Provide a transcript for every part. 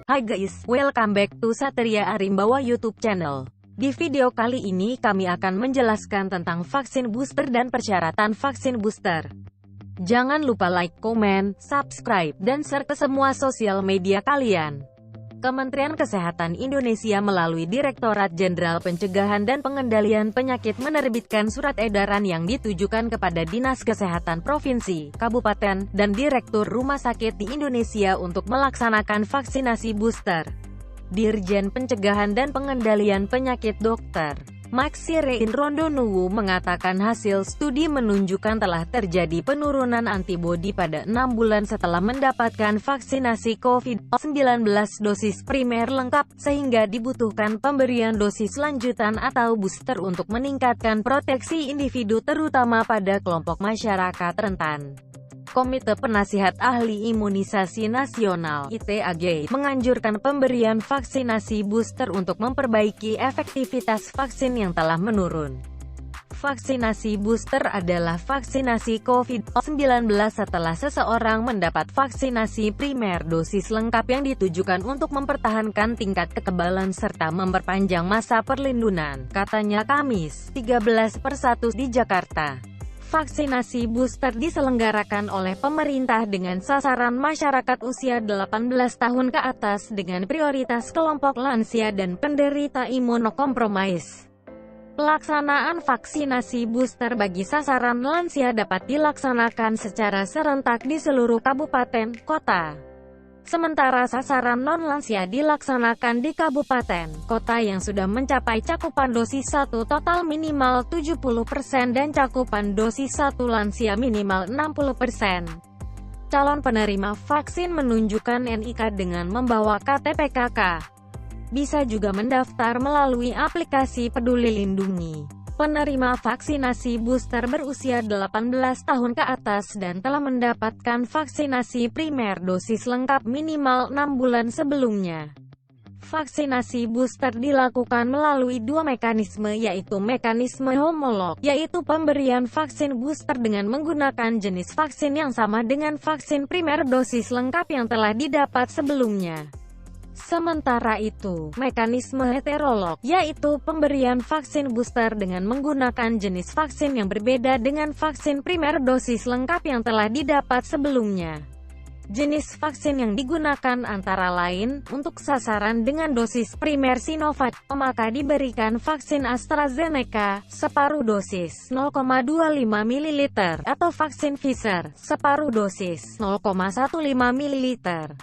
Hai guys, welcome back to Satria Arimbawa YouTube channel. Di video kali ini kami akan menjelaskan tentang vaksin booster dan persyaratan vaksin booster. Jangan lupa like, komen, subscribe, dan share ke semua sosial media kalian. Kementerian Kesehatan Indonesia melalui Direktorat Jenderal Pencegahan dan Pengendalian Penyakit menerbitkan surat edaran yang ditujukan kepada Dinas Kesehatan Provinsi, Kabupaten, dan Direktur Rumah Sakit di Indonesia untuk melaksanakan vaksinasi booster. Dirjen Pencegahan dan Pengendalian Penyakit Dr. Maxirein Rondonuwu mengatakan hasil studi menunjukkan telah terjadi penurunan antibodi pada 6 bulan setelah mendapatkan vaksinasi COVID-19 dosis primer lengkap, sehingga dibutuhkan pemberian dosis lanjutan atau booster untuk meningkatkan proteksi individu terutama pada kelompok masyarakat rentan. Komite Penasihat Ahli Imunisasi Nasional (ITAG) menganjurkan pemberian vaksinasi booster untuk memperbaiki efektivitas vaksin yang telah menurun. Vaksinasi booster adalah vaksinasi COVID-19 setelah seseorang mendapat vaksinasi primer dosis lengkap yang ditujukan untuk mempertahankan tingkat kekebalan serta memperpanjang masa perlindungan, katanya Kamis, 13/1 di Jakarta. Vaksinasi booster diselenggarakan oleh pemerintah dengan sasaran masyarakat usia 18 tahun ke atas dengan prioritas kelompok lansia dan penderita imunokompromis. Pelaksanaan vaksinasi booster bagi sasaran lansia dapat dilaksanakan secara serentak di seluruh kabupaten, kota. Sementara sasaran non-lansia dilaksanakan di kabupaten, kota yang sudah mencapai cakupan dosis 1 total minimal 70% dan cakupan dosis 1 lansia minimal 60%. Calon penerima vaksin menunjukkan NIK dengan membawa KTP KK. Bisa juga mendaftar melalui aplikasi Peduli Lindungi. Penerima vaksinasi booster berusia 18 tahun ke atas dan telah mendapatkan vaksinasi primer dosis lengkap minimal 6 bulan sebelumnya. Vaksinasi booster dilakukan melalui dua mekanisme, yaitu mekanisme homolog, yaitu pemberian vaksin booster dengan menggunakan jenis vaksin yang sama dengan vaksin primer dosis lengkap yang telah didapat sebelumnya. Sementara itu, mekanisme heterolog, yaitu pemberian vaksin booster dengan menggunakan jenis vaksin yang berbeda dengan vaksin primer dosis lengkap yang telah didapat sebelumnya. Jenis vaksin yang digunakan antara lain, untuk sasaran dengan dosis primer Sinovac, maka diberikan vaksin AstraZeneca, separuh dosis 0,25 ml, atau vaksin Pfizer, separuh dosis 0,15 ml.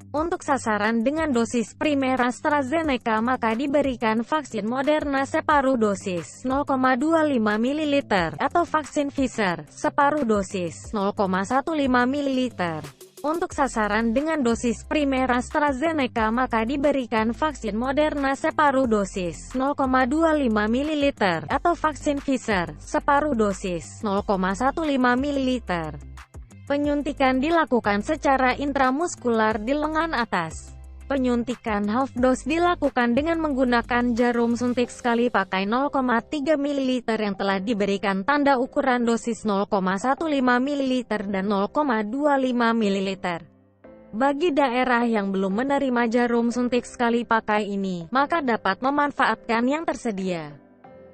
Untuk sasaran dengan dosis primer AstraZeneca maka diberikan vaksin Moderna separuh dosis 0,25 ml, atau vaksin Pfizer, separuh dosis 0,15 ml. Untuk sasaran dengan dosis primer AstraZeneca maka diberikan vaksin Moderna separuh dosis 0,25 ml, atau vaksin Pfizer, separuh dosis 0,15 ml. Penyuntikan dilakukan secara intramuskular di lengan atas. Penyuntikan half dose dilakukan dengan menggunakan jarum suntik sekali pakai 0,3 ml yang telah diberikan tanda ukuran dosis 0,15 ml dan 0,25 ml. Bagi daerah yang belum menerima jarum suntik sekali pakai ini, maka dapat memanfaatkan yang tersedia.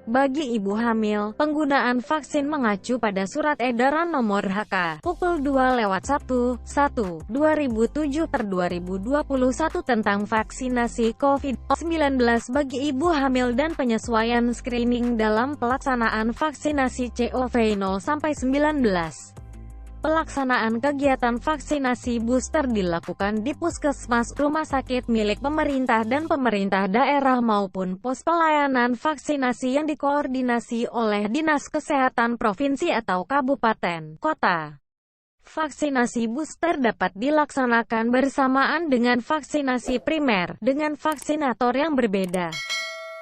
Bagi ibu hamil, penggunaan vaksin mengacu pada Surat Edaran Nomor HK pukul 2/1/2007/2021 tentang vaksinasi COVID-19 bagi ibu hamil dan penyesuaian screening dalam pelaksanaan vaksinasi COVID-19. Pelaksanaan kegiatan vaksinasi booster dilakukan di puskesmas, rumah sakit milik pemerintah dan pemerintah daerah maupun pos pelayanan vaksinasi yang dikoordinasi oleh Dinas Kesehatan Provinsi atau Kabupaten, Kota. Vaksinasi booster dapat dilaksanakan bersamaan dengan vaksinasi primer, dengan vaksinator yang berbeda.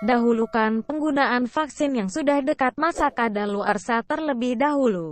Dahulukan penggunaan vaksin yang sudah dekat masa kadaluarsa terlebih dahulu.